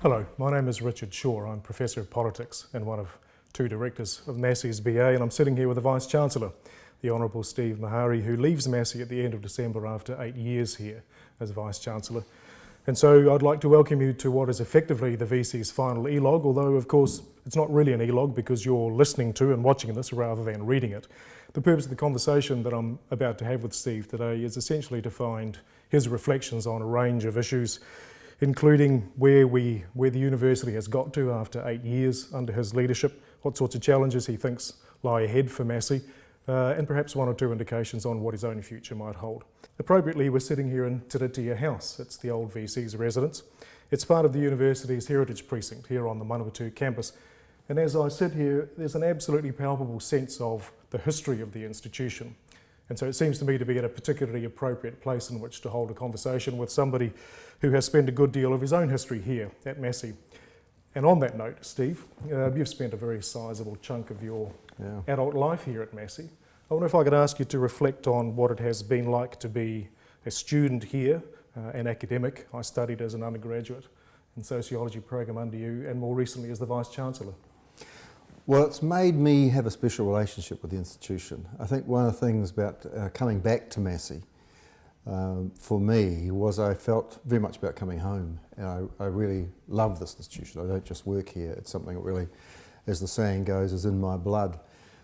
Hello, my name is Richard Shaw. I'm Professor of Politics and one of two directors of Massey's BA, and I'm sitting here with the Vice-Chancellor, the Honourable Steve Maharey, who leaves Massey at the end of December after 8 years here as Vice-Chancellor. And so I'd like to welcome you to what is effectively the VC's final e-log, although of course it's not really an e-log because you're listening to and watching this rather than reading it. The purpose of the conversation that I'm about to have with Steve today is essentially to find his reflections on a range of issues, including where the university has got to after 8 years under his leadership, what sorts of challenges he thinks lie ahead for Massey, and perhaps one or two indications on what his own future might hold. Appropriately, we're sitting here in Turitea House. It's the old VC's residence. It's part of the university's heritage precinct here on the Manawatu campus. And as I sit here, there's an absolutely palpable sense of the history of the institution. And so it seems to me to be at a particularly appropriate place in which to hold a conversation with somebody who has spent a good deal of his own history here at Massey. And on that note, Steve, you've spent a very sizable chunk of your adult life here at Massey. I wonder if I could ask you to reflect on what it has been like to be a student here, an academic. I studied as an undergraduate in sociology program under you, and more recently as the Vice-Chancellor. Well, it's made me have a special relationship with the institution. I think one of the things about coming back to Massey for me was I felt very much about coming home. And I really love this institution. I don't just work here. It's something that really, as the saying goes, is in my blood.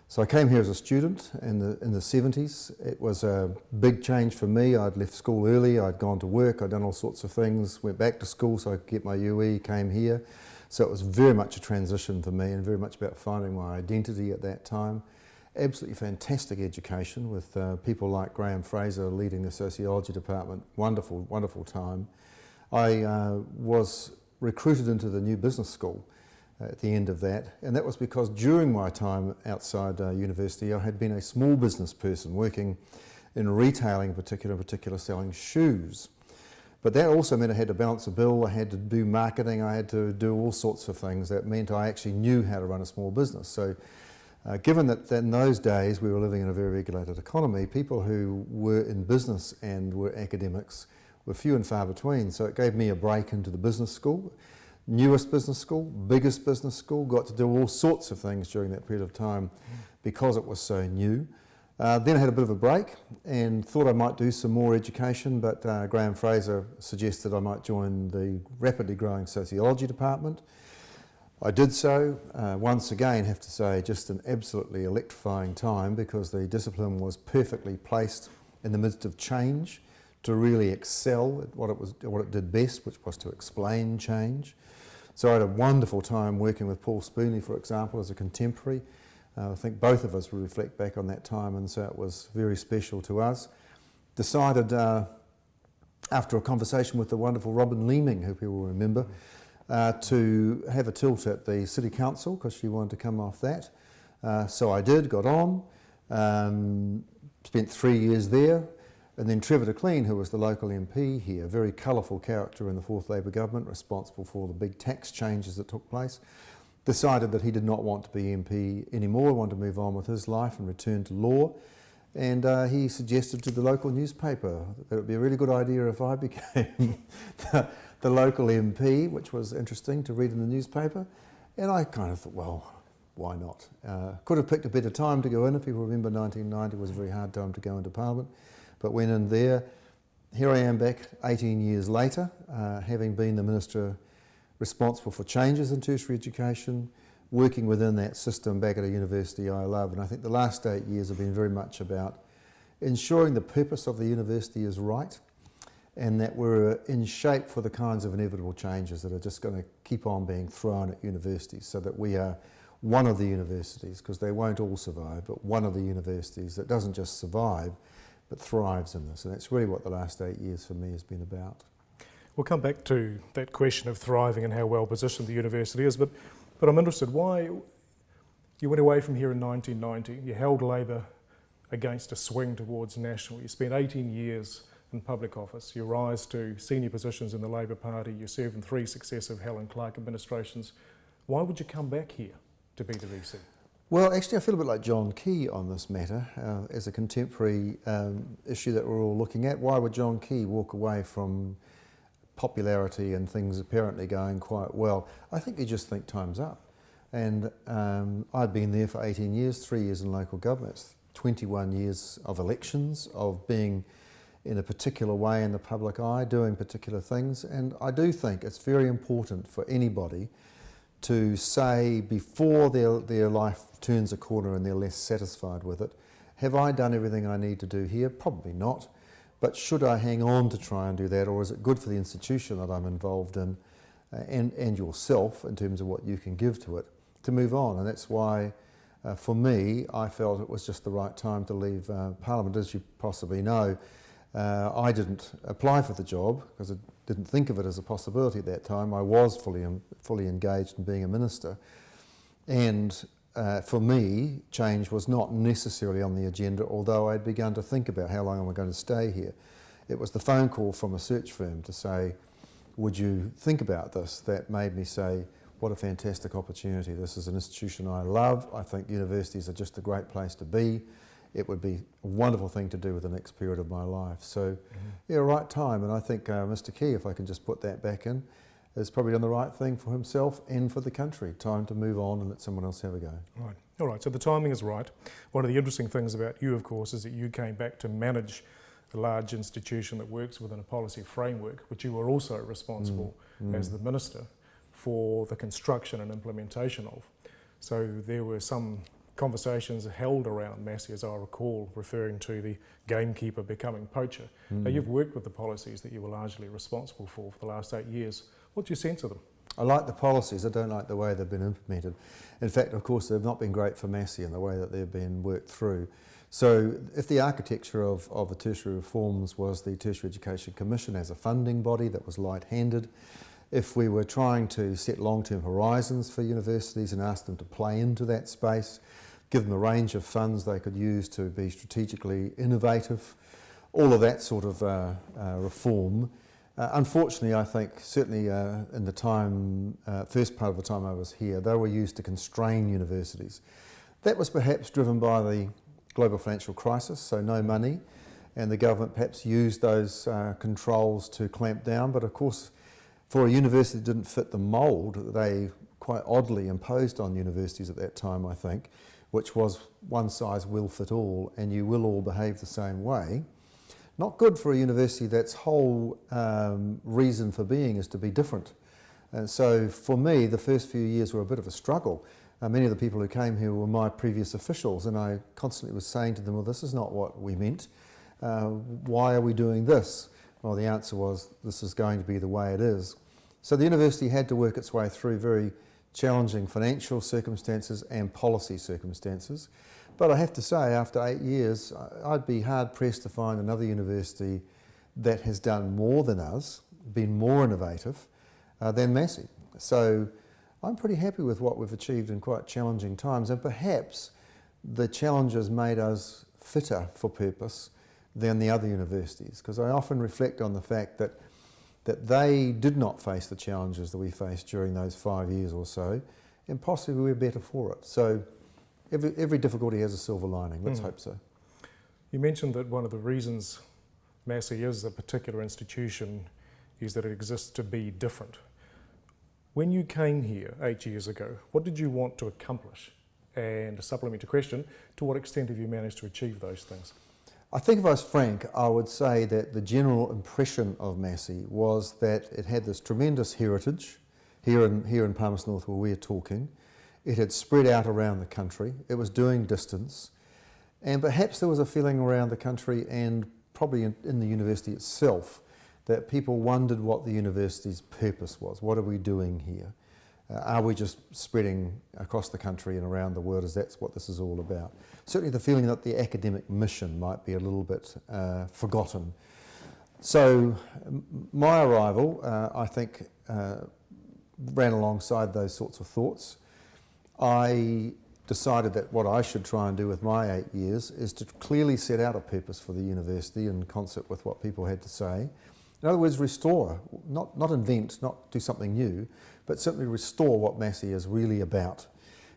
So I came here as a student in the 70s. It was a big change for me. I'd left school early, I'd gone to work, I'd done all sorts of things, went back to school so I could get my UE, came here. So it was very much a transition for me and very much about finding my identity at that time. Absolutely fantastic education with people like Graham Fraser leading the sociology department. Wonderful, wonderful time. I was recruited into the new business school at the end of that, and that was because during my time outside university I had been a small business person working in retailing in particular selling shoes. But that also meant I had to balance a bill, I had to do marketing, I had to do all sorts of things. That meant I actually knew how to run a small business. So given that in those days we were living in a very regulated economy, people who were in business and were academics were few and far between. So it gave me a break into the business school. Newest business school, biggest business school, got to do all sorts of things during that period of time because it was so new. Then I had a bit of a break and thought I might do some more education, but Graham Fraser suggested I might join the rapidly growing sociology department. I did so. Once again, have to say, just an absolutely electrifying time because the discipline was perfectly placed in the midst of change to really excel at what it did best, which was to explain change. So I had a wonderful time working with Paul Spoonley, for example, as a contemporary. I think both of us will reflect back on that time, and so it was very special to us. Decided after a conversation with the wonderful Robin Leeming, who people will remember, to have a tilt at the City Council because she wanted to come off that. So I did, got on, spent 3 years there. And then Trevor DeClean, who was the local MP here, a very colourful character in the fourth Labor government, responsible for the big tax changes that took place, decided that he did not want to be MP anymore, wanted to move on with his life and return to law. And he suggested to the local newspaper that it would be a really good idea if I became the local MP, which was interesting to read in the newspaper. And I kind of thought, well, why not? Could have picked a better time to go in. If people remember, 1990 was a very hard time to go into Parliament. But went in there. Here I am back 18 years later, having been the Minister responsible for changes in tertiary education, working within that system back at a university I love. And I think the last 8 years have been very much about ensuring the purpose of the university is right and that we're in shape for the kinds of inevitable changes that are just going to keep on being thrown at universities, so that we are one of the universities, because they won't all survive, but one of the universities that doesn't just survive but thrives in this. And that's really what the last 8 years for me has been about. We'll come back to that question of thriving and how well positioned the university is, but I'm interested why you went away from here in 1990, you held Labor against a swing towards national, you spent 18 years in public office, you rise to senior positions in the Labor Party, you served in 3 successive Helen Clark administrations. Why would you come back here to be the VC? Well, actually I feel a bit like John Key on this matter as a contemporary issue that we're all looking at. Why would John Key walk away from popularity and things apparently going quite well, I think you just think time's up. And I'd been there for 18 years, 3 years in local government, 21 years of elections, of being in a particular way in the public eye, doing particular things. And I do think it's very important for anybody to say before their life turns a corner and they're less satisfied with it, have I done everything I need to do here? Probably not. But should I hang on to try and do that, or is it good for the institution that I'm involved in and yourself in terms of what you can give to it to move on? And that's why, for me, I felt it was just the right time to leave Parliament. As you possibly know, I didn't apply for the job because I didn't think of it as a possibility at that time. I was fully engaged in being a minister. And for me, change was not necessarily on the agenda, although I'd begun to think about how long am I going to stay here. It was the phone call from a search firm to say, would you think about this, that made me say, what a fantastic opportunity. This is an institution I love. I think universities are just a great place to be. It would be a wonderful thing to do with the next period of my life. So, yeah, right time. And I think Mr. Key, if I can just put that back in, has probably done the right thing for himself and for the country. Time to move on and let someone else have a go. Right. All right, so the timing is right. One of the interesting things about you, of course, is that you came back to manage a large institution that works within a policy framework, which you were also responsible as the minister for the construction and implementation of. So there were some conversations held around Massey, as I recall, referring to the gamekeeper becoming poacher. Now, you've worked with the policies that you were largely responsible for the last 8 years. What's your sense of them? I like the policies, I don't like the way they've been implemented. In fact, of course, they've not been great for Massey in the way that they've been worked through. So if the architecture of the tertiary reforms was the Tertiary Education Commission as a funding body that was light-handed, if we were trying to set long-term horizons for universities and ask them to play into that space, give them a range of funds they could use to be strategically innovative, all of that sort of reform. Unfortunately, I think, certainly in the time, first part of the time I was here, they were used to constrain universities. That was perhaps driven by the global financial crisis, so no money, and the government perhaps used those controls to clamp down, but of course, for a university that didn't fit the mould, they quite oddly imposed on universities at that time, I think, which was one size will fit all, and you will all behave the same way. Not good for a university that's whole reason for being is to be different. And so for me, the first few years were a bit of a struggle. Many of the people who came here were my previous officials, and I constantly was saying to them, well, this is not what we meant. Why are we doing this? Well, the answer was, this is going to be the way it is. So the university had to work its way through very challenging financial circumstances and policy circumstances. But I have to say, after 8 years, I'd be hard-pressed to find another university that has done more than us, been more innovative than Massey. So I'm pretty happy with what we've achieved in quite challenging times, and perhaps the challenges made us fitter for purpose than the other universities, because I often reflect on the fact that they did not face the challenges that we faced during those 5 years or so, and possibly we're better for it. So every difficulty has a silver lining. Let's hope so. You mentioned that one of the reasons Massey is a particular institution is that it exists to be different. When you came here 8 years ago, what did you want to accomplish? And a supplementary question, to what extent have you managed to achieve those things? I think if I was frank, I would say that the general impression of Massey was that it had this tremendous heritage here in Palmerston North where we're talking. It had spread out around the country. It was doing distance. And perhaps there was a feeling around the country and probably in the university itself that people wondered what the university's purpose was. What are we doing here? Are we just spreading across the country and around the world as that's what this is all about? Certainly the feeling that the academic mission might be a little bit forgotten. So my arrival, I think, ran alongside those sorts of thoughts. I decided that what I should try and do with my 8 years is to clearly set out a purpose for the university in concert with what people had to say. In other words, restore, not invent, not do something new, but simply restore what Massey is really about.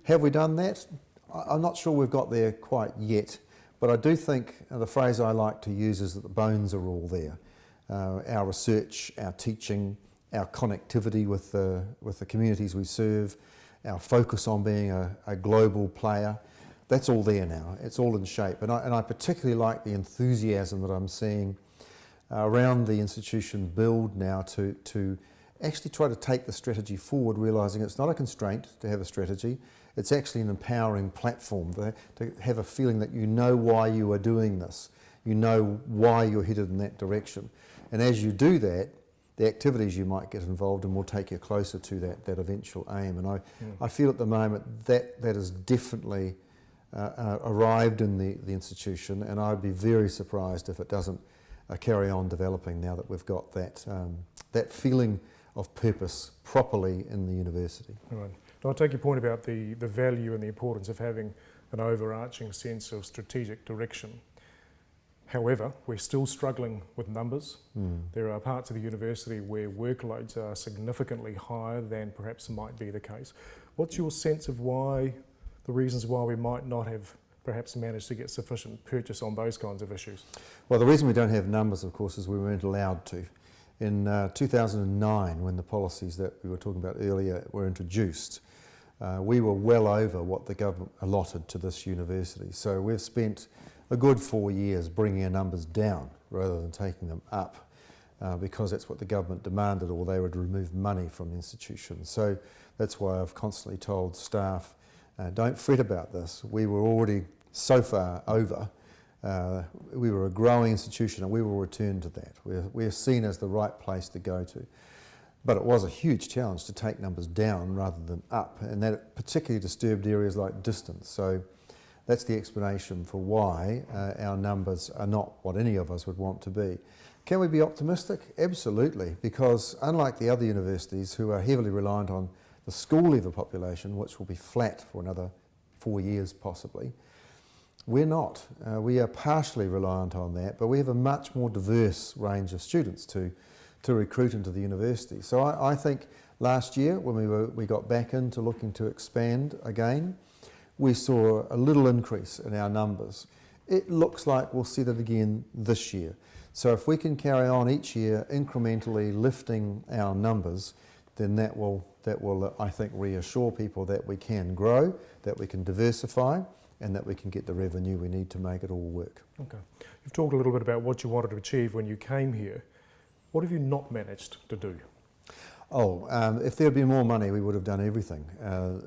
Have we done that? I'm not sure we've got there quite yet, but I do think the phrase I like to use is that the bones are all there. our research, our teaching, our connectivity with the communities we serve, our focus on being a global player. That's all there now. It's all in shape. And I particularly like the enthusiasm that I'm seeing around the institution build now to actually try to take the strategy forward, realising it's not a constraint to have a strategy, it's actually an empowering platform to have a feeling that you know why you are doing this, you know why you're headed in that direction. And as you do that, the activities you might get involved in will take you closer to that eventual aim. And I feel at the moment that is definitely arrived in the institution, and I'd be very surprised if it doesn't carry on developing now that we've got that feeling of purpose properly in the university. Right. Now, I take your point about the value and the importance of having an overarching sense of strategic direction. However, we're still struggling with numbers. There are parts of the university where workloads are significantly higher than perhaps might be the case. What's your sense of the reasons why we might not have perhaps managed to get sufficient purchase on those kinds of issues? Well, the reason we don't have numbers, of course, is we weren't allowed to. In 2009, when the policies that we were talking about earlier were introduced, we were well over what the government allotted to this university. So we've spent a good 4 years bringing our numbers down rather than taking them up, because that's what the government demanded, or they would remove money from the institution. So that's why I've constantly told staff, don't fret about this. We were already so far over. We were a growing institution, and we will return to that. We're seen as the right place to go to. But it was a huge challenge to take numbers down rather than up, and that particularly disturbed areas like distance. So that's the explanation for why our numbers are not what any of us would want to be. Can we be optimistic? Absolutely, because unlike the other universities who are heavily reliant on the school leaver population, which will be flat for another 4 years possibly, we're not. We are partially reliant on that, but we have a much more diverse range of students to recruit into the university. So I think last year when we got back into looking to expand again, we saw a little increase in our numbers. It looks like we'll see that again this year. So if we can carry on each year incrementally lifting our numbers, then that will I think reassure people that we can grow, that we can diversify, and that we can get the revenue we need to make it all work. Okay. You've talked a little bit about what you wanted to achieve when you came here. What have you not managed to do? If there had been more money, we would have done everything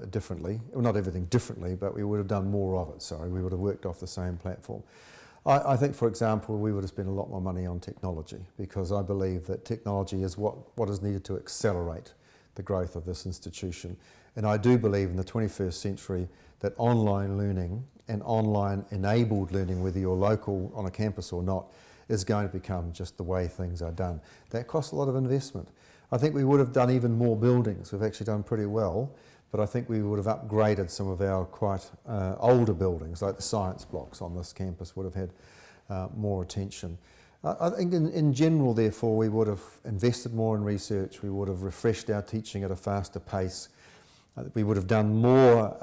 differently. Well, not everything differently, but we would have done more of it, sorry. We would have worked off the same platform. I think, for example, we would have spent a lot more money on technology, because I believe that technology is what is needed to accelerate the growth of this institution. And I do believe in the 21st century that online learning and online enabled learning, whether you're local on a campus or not, is going to become just the way things are done. That costs a lot of investment. I think we would have done even more buildings. We've actually done pretty well, but I think we would have upgraded some of our quite older buildings, like the science blocks on this campus would have had more attention. I think in general, therefore, we would have invested more in research, we would have refreshed our teaching at a faster pace, we would have done more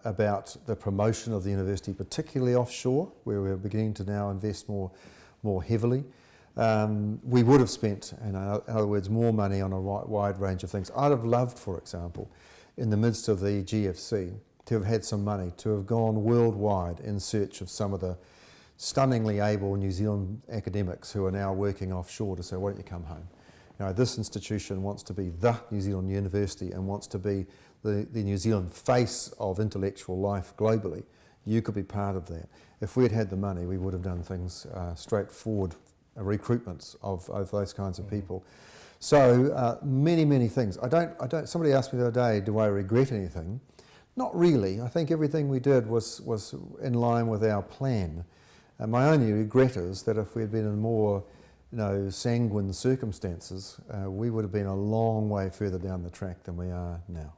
about the promotion of the university, particularly offshore, where we're beginning to now invest more heavily. We would have spent, in other words, more money on a wide range of things. I'd have loved, for example, in the midst of the GFC, to have had some money, to have gone worldwide in search of some of the stunningly able New Zealand academics who are now working offshore, to say, why don't you come home? You know, this institution wants to be the New Zealand university and wants to be the New Zealand face of intellectual life globally. You could be part of that. If we had had the money, we would have done things straightforward, recruitments of those kinds of people. So many things. Somebody asked me the other day, do I regret anything? Not really. I think everything we did was in line with our plan. And my only regret is that if we had been in more, sanguine circumstances, we would have been a long way further down the track than we are now.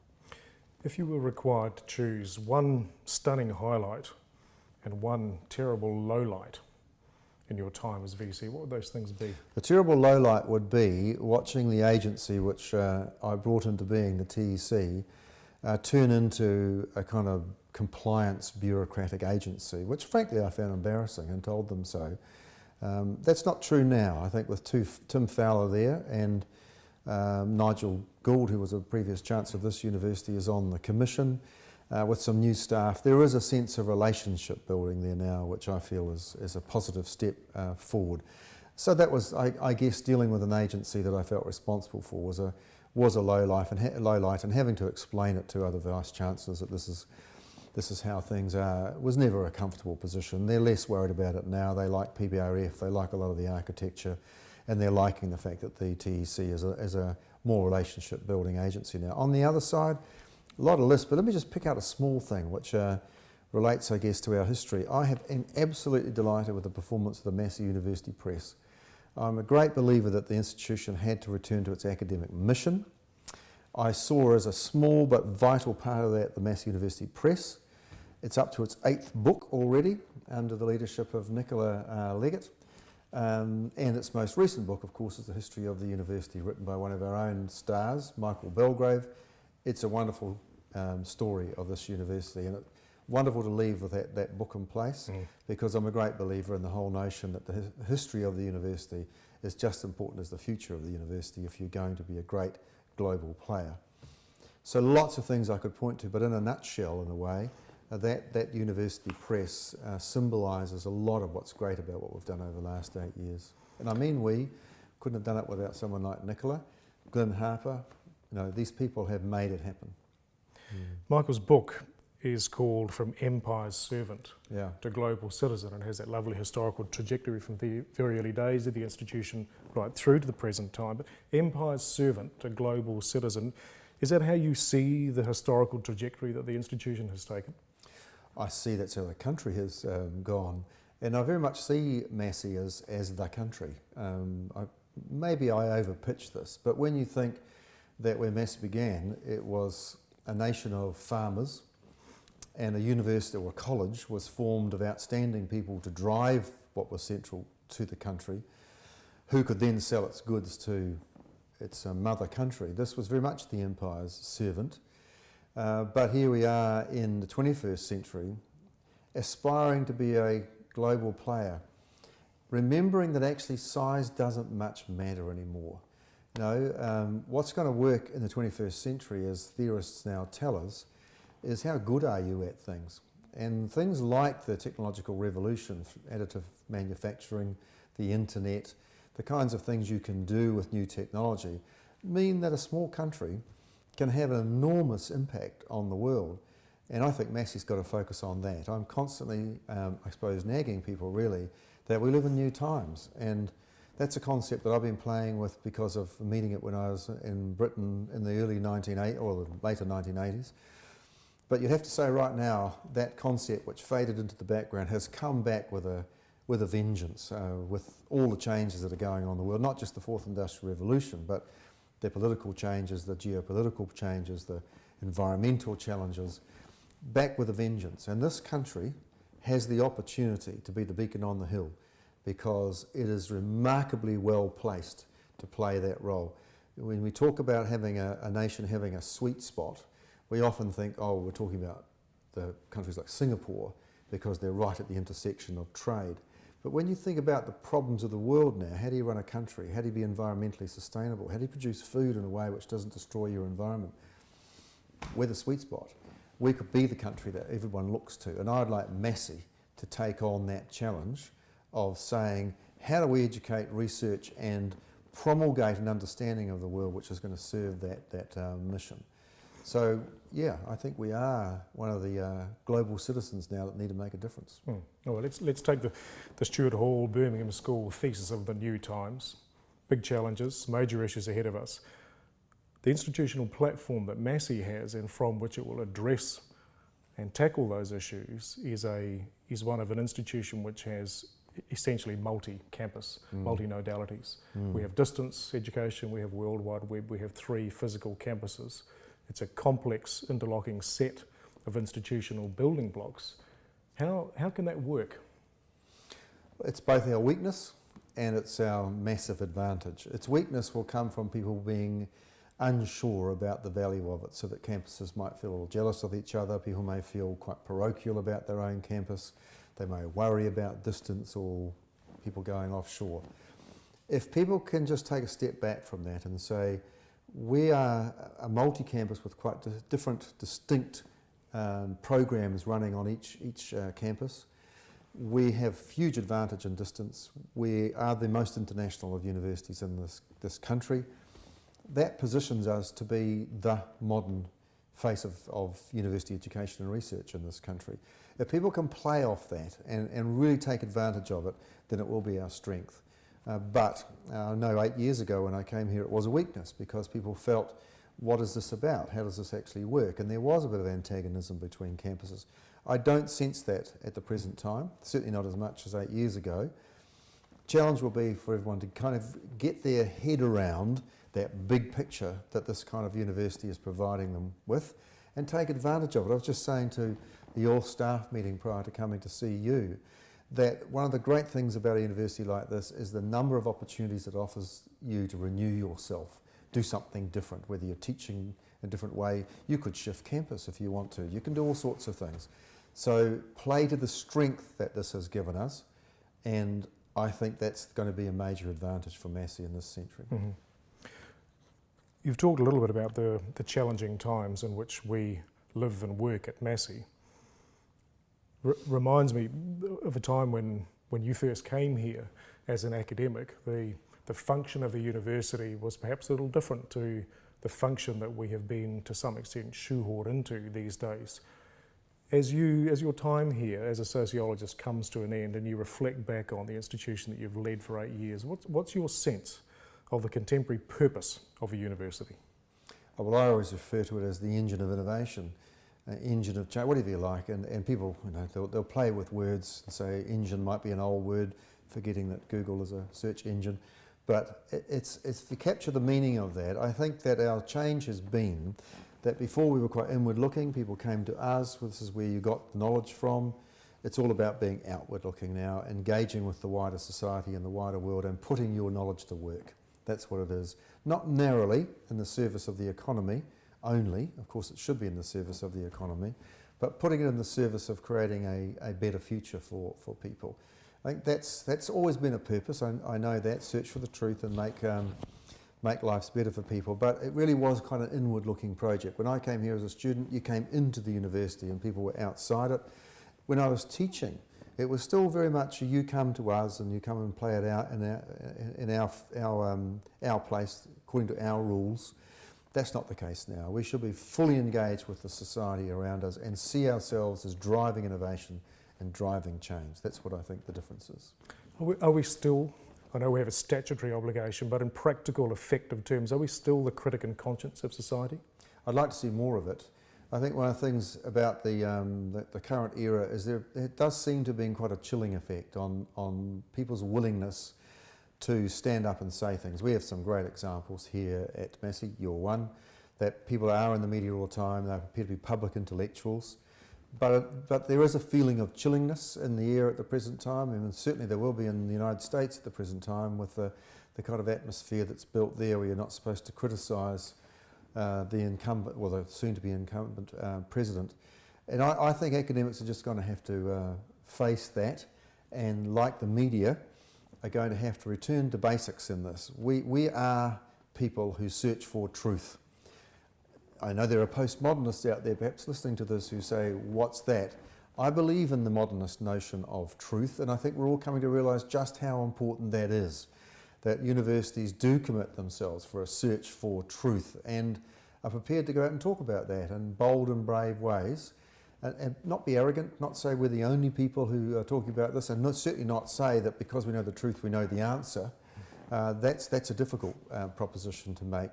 If you were required to choose one stunning highlight and one terrible lowlight in your time as VC, what would those things be? The terrible lowlight would be watching the agency which I brought into being, the TEC, turn into a kind of compliance bureaucratic agency, which frankly I found embarrassing and told them so. That's not true now. I think with Tim Fowler there and Nigel Gould, who was a previous Chancellor of this university, is on the commission with some new staff. There is a sense of relationship building there now, which I feel is a positive step forward. So that was, I guess, dealing with an agency that I felt responsible for was a low light, and having to explain it to other vice-chancellors that this is how things are was never a comfortable position. They're less worried about it now. They like PBRF, they like a lot of the architecture, and they're liking the fact that the TEC is a more relationship building agency now. On the other side, a lot of lists, but let me just pick out a small thing which relates, I guess, to our history. I have been absolutely delighted with the performance of the Massey University Press. I'm a great believer that the institution had to return to its academic mission. I saw as a small but vital part of that the Massey University Press. It's up to its 8th book already under the leadership of Nicola Leggett. And its most recent book, of course, is The History of the University, written by one of our own stars, Michael Belgrave. It's a wonderful story of this university, and it's wonderful to leave with that book in place, because I'm a great believer in the whole notion that the history of the university is just as important as the future of the university if you're going to be a great global player. So lots of things I could point to, but in a nutshell, in a way, that university press symbolises a lot of what's great about what we've done over the last 8 years. And I mean we couldn't have done it without someone like Nicola, Glenn Harper. These people have made it happen. Michael's book is called From Empire's Servant Yeah. to Global Citizen, and has that lovely historical trajectory from the very early days of the institution right through to the present time. But Empire's Servant to Global Citizen, is that how you see the historical trajectory that the institution has taken? I see that's how the country has gone, and I very much see Massey as the country. Maybe I overpitch this, but when you think that when Massey began, it was a nation of farmers, and a university or a college was formed of outstanding people to drive what was central to the country, who could then sell its goods to its mother country. This was very much the empire's servant. But here we are in the 21st century, aspiring to be a global player, remembering that actually size doesn't much matter anymore. What's going to work in the 21st century, as theorists now tell us, is how good are you at things. And things like the technological revolution, additive manufacturing, the internet, the kinds of things you can do with new technology, mean that a small country can have an enormous impact on the world. And I think Massey's got to focus on that. I'm constantly, I suppose, nagging people really that we live in new times. And that's a concept that I've been playing with because of meeting it when I was in Britain in the early 1980s or the later 1980s. But you'd have to say right now that concept, which faded into the background, has come back with a vengeance, with all the changes that are going on in the world, not just the Fourth Industrial Revolution, but the political changes, the geopolitical changes, the environmental challenges, back with a vengeance. And this country has the opportunity to be the beacon on the hill, because it is remarkably well placed to play that role. When we talk about having a nation having a sweet spot, we often think, oh, we're talking about the countries like Singapore because they're right at the intersection of trade. But when you think about the problems of the world now, how do you run a country? How do you be environmentally sustainable? How do you produce food in a way which doesn't destroy your environment? We're the sweet spot. We could be the country that everyone looks to. And I'd like Massey to take on that challenge of saying, how do we educate, research and promulgate an understanding of the world which is going to serve that mission? So, yeah, I think we are one of the global citizens now that need to make a difference. Well, let's take the Stuart Hall Birmingham School thesis of the new times. Big challenges, major issues ahead of us. The institutional platform that Massey has and from which it will address and tackle those issues is one of an institution which has essentially multi-campus, multi-modalities. We have distance education, we have World Wide Web, we have 3 physical campuses. It's a complex interlocking set of institutional building blocks. How can that work? It's both our weakness and it's our massive advantage. Its weakness will come from people being unsure about the value of it, so that campuses might feel a little jealous of each other. People may feel quite parochial about their own campus. They may worry about distance or people going offshore. If people can just take a step back from that and say, we are a multi-campus with quite different, distinct programs running on each campus. We have huge advantage in distance. We are the most international of universities in this country. That positions us to be the modern face of university education and research in this country. If people can play off that and really take advantage of it, then it will be our strength. But I know 8 years ago when I came here it was a weakness because people felt, what is this about? How does this actually work? And there was a bit of antagonism between campuses. I don't sense that at the present time, certainly not as much as 8 years ago. Challenge will be for everyone to kind of get their head around that big picture that this kind of university is providing them with and take advantage of it. I was just saying to the all-staff meeting prior to coming to see you that one of the great things about a university like this is the number of opportunities it offers you to renew yourself, do something different, whether you're teaching a different way. You could shift campus if you want to. You can do all sorts of things. So play to the strength that this has given us, and I think that's going to be a major advantage for Massey in this century. Mm-hmm. You've talked a little bit about the challenging times in which we live and work at Massey. Reminds me of a time when you first came here as an academic. The function of the university was perhaps a little different to the function that we have been to some extent shoehorned into these days. As your time here as a sociologist comes to an end and you reflect back on the institution that you've led for 8 years, what's your sense of the contemporary purpose of a university? Well, I always refer to it as the engine of innovation, engine of change, whatever you like, and people, they'll play with words and say engine might be an old word, forgetting that Google is a search engine, but it's to capture the meaning of that. I think that our change has been that before we were quite inward looking, people came to us, this is where you got the knowledge from. It's all about being outward looking now, engaging with the wider society and the wider world and putting your knowledge to work. That's what it is. Not narrowly in the service of the economy only, of course it should be in the service of the economy, but putting it in the service of creating a better future for people. I think that's always been a purpose. I know that, search for the truth and make lives better for people, but it really was kind of an inward looking project. When I came here as a student, you came into the university and people were outside it. When I was teaching, it was still very much you come to us and you come and play it out in our place according to our rules. That's not the case now. We should be fully engaged with the society around us and see ourselves as driving innovation and driving change. That's what I think the difference is. Are we still, I know we have a statutory obligation, but in practical, effective terms, are we still the critic and conscience of society? I'd like to see more of it. I think one of the things about the current era is it does seem to have been quite a chilling effect on people's willingness to stand up and say things. We have some great examples here at Massey, you're one, that people are in the media all the time, they appear to be public intellectuals, but there is a feeling of chillingness in the air at the present time, and certainly there will be in the United States at the present time with the kind of atmosphere that's built there where you're not supposed to criticise the incumbent, well, the soon-to-be incumbent president. And I think academics are just going to have to face that, and like the media, are going to have to return to basics in this. We are people who search for truth. I know there are postmodernists out there perhaps listening to this who say, what's that? I believe in the modernist notion of truth, and I think we're all coming to realise just how important that is, that universities do commit themselves for a search for truth and are prepared to go out and talk about that in bold and brave ways. And not be arrogant, not say we're the only people who are talking about this, and certainly not say that because we know the truth we know the answer. That's a difficult proposition to make.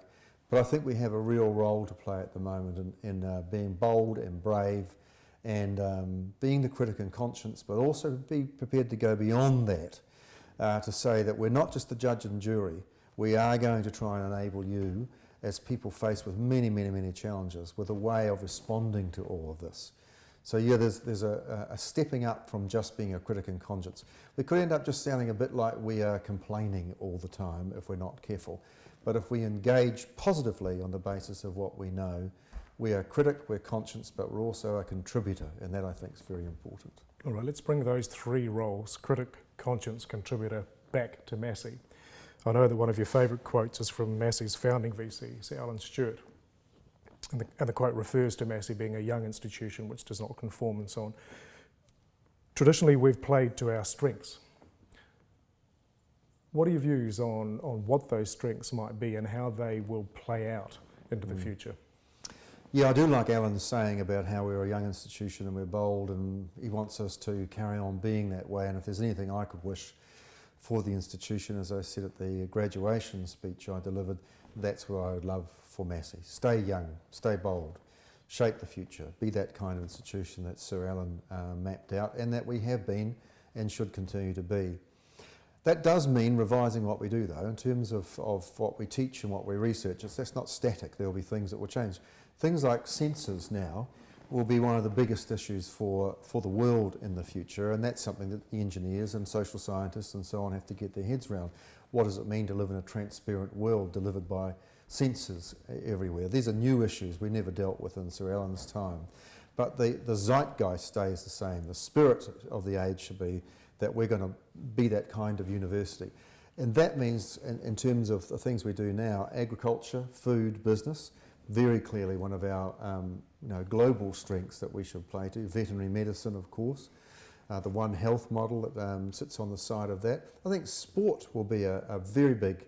But I think we have a real role to play at the moment in being bold and brave and being the critic and conscience, but also be prepared to go beyond that, to say that we're not just the judge and jury. We are going to try and enable you, as people faced with many, many, many challenges, with a way of responding to all of this. So yeah, there's a stepping up from just being a critic and conscience. We could end up just sounding a bit like we are complaining all the time if we're not careful. But if we engage positively on the basis of what we know, we are critic, we're conscience, but we're also a contributor, and that I think is very important. All right, let's bring those three roles, critic, conscience contributor back to Massey. I know that one of your favourite quotes is from Massey's founding VC, Sir Alan Stewart. And the quote refers to Massey being a young institution which does not conform and so on. Traditionally, we've played to our strengths. What are your views on what those strengths might be and how they will play out into the future? Yeah, I do like Alan's saying about how we're a young institution and we're bold, and he wants us to carry on being that way. And if there's anything I could wish for the institution, as I said at the graduation speech I delivered, that's what I would love for Massey. Stay young, stay bold, shape the future, be that kind of institution that Sir Alan mapped out and that we have been and should continue to be. That does mean revising what we do, though, in terms of what we teach and what we research. That's not static. There will be things that will change. Things like sensors now will be one of the biggest issues for the world in the future, and that's something that the engineers and social scientists and so on have to get their heads around. What does it mean to live in a transparent world delivered by sensors everywhere? These are new issues we never dealt with in Sir Alan's time. But the zeitgeist stays the same. The spirit of the age should be that we're going to be that kind of university. And that means, in terms of the things we do now, agriculture, food, business, very clearly one of our global strengths that we should play to. Veterinary medicine, of course, the One Health model that sits on the side of that. I think sport will be a very big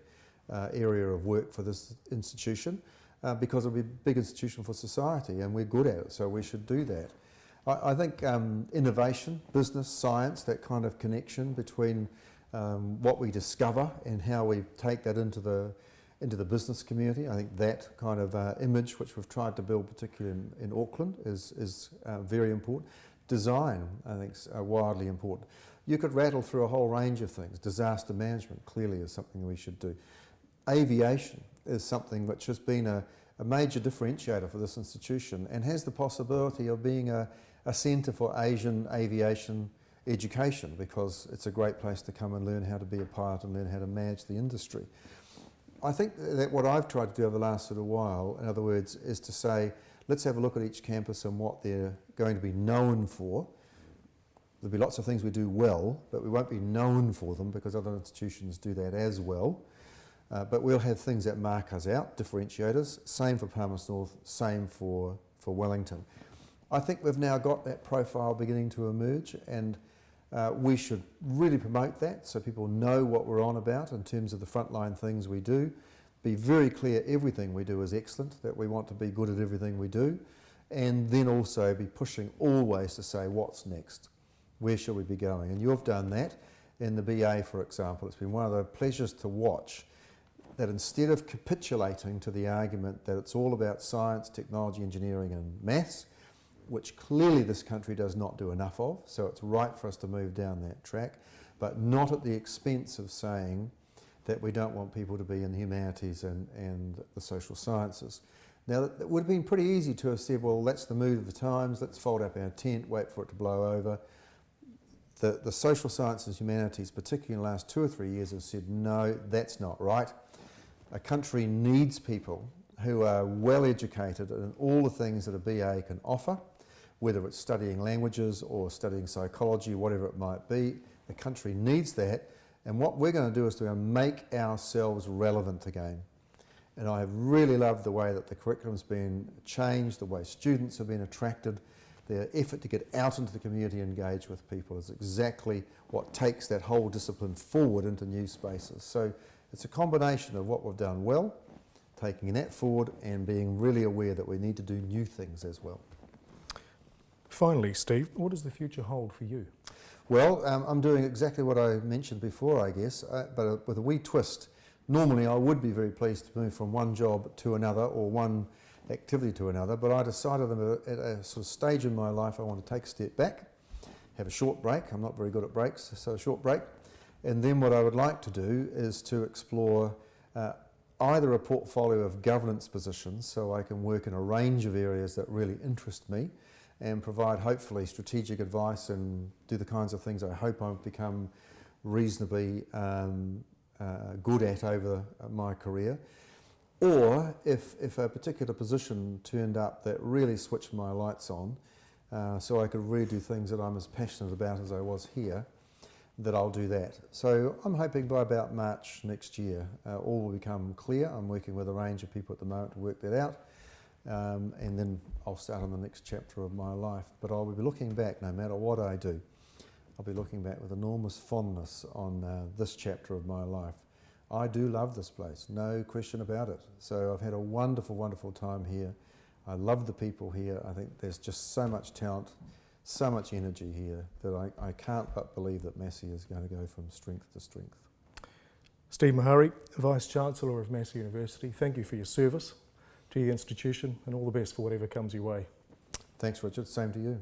area of work for this institution because it'll be a big institution for society and we're good at it, so we should do that. I think innovation, business, science, that kind of connection between what we discover and how we take that into the business community. I think that kind of image, which we've tried to build, particularly in Auckland, is very important. Design, I think, is wildly important. You could rattle through a whole range of things. Disaster management clearly is something we should do. Aviation is something which has been a major differentiator for this institution and has the possibility of being a centre for Asian aviation education, because it's a great place to come and learn how to be a pilot and learn how to manage the industry. I think that what I've tried to do over the last sort of while, in other words, is to say, let's have a look at each campus and what they're going to be known for. There'll be lots of things we do well, but we won't be known for them because other institutions do that as well. But we'll have things that mark us out, differentiators. Same for Palmerston North, same for Wellington. I think we've now got that profile beginning to emerge, and we should really promote that so people know what we're on about in terms of the frontline things we do. Be very clear everything we do is excellent, that we want to be good at everything we do, and then also be pushing always to say what's next, where should we be going. And you've done that in the BA, for example. It's been one of the pleasures to watch that instead of capitulating to the argument that it's all about science, technology, engineering and maths, which clearly this country does not do enough of, so it's right for us to move down that track, but not at the expense of saying that we don't want people to be in the humanities and the social sciences. Now, it would have been pretty easy to have said, well, that's the mood of the times, let's fold up our tent, wait for it to blow over. The social sciences and humanities, particularly in the last 2 or 3 years, have said, no, that's not right. A country needs people who are well educated in all the things that a BA can offer, whether it's studying languages or studying psychology, whatever it might be. The country needs that, and what we're going to do is to make ourselves relevant again. And I have really loved the way that the curriculum's been changed, the way students have been attracted. Their effort to get out into the community and engage with people is exactly what takes that whole discipline forward into new spaces. So it's a combination of what we've done well, taking that forward and being really aware that we need to do new things as well. Finally, Steve, what does the future hold for you? Well, I'm doing exactly what I mentioned before, I guess, but with a wee twist. Normally I would be very pleased to move from one job to another or one activity to another, but I decided at a sort of stage in my life I want to take a step back, have a short break. I'm not very good at breaks, so a short break. And then what I would like to do is to explore either a portfolio of governance positions, so I can work in a range of areas that really interest me and provide hopefully strategic advice and do the kinds of things I hope I've become reasonably good at over my career. Or if a particular position turned up that really switched my lights on, so I could really do things that I'm as passionate about as I was here, that I'll do that. So I'm hoping by about March next year, all will become clear. I'm working with a range of people at the moment to work that out. And then I'll start on the next chapter of my life. But I'll be looking back, no matter what I do, I'll be looking back with enormous fondness on this chapter of my life. I do love this place, no question about it. So I've had a wonderful, wonderful time here. I love the people here. I think there's just so much talent, so much energy here that I can't but believe that Massey is going to go from strength to strength. Steve Maharey, Vice-Chancellor of Massey University, thank you for your service to the institution and all the best for whatever comes your way. Thanks, Richard. Same to you.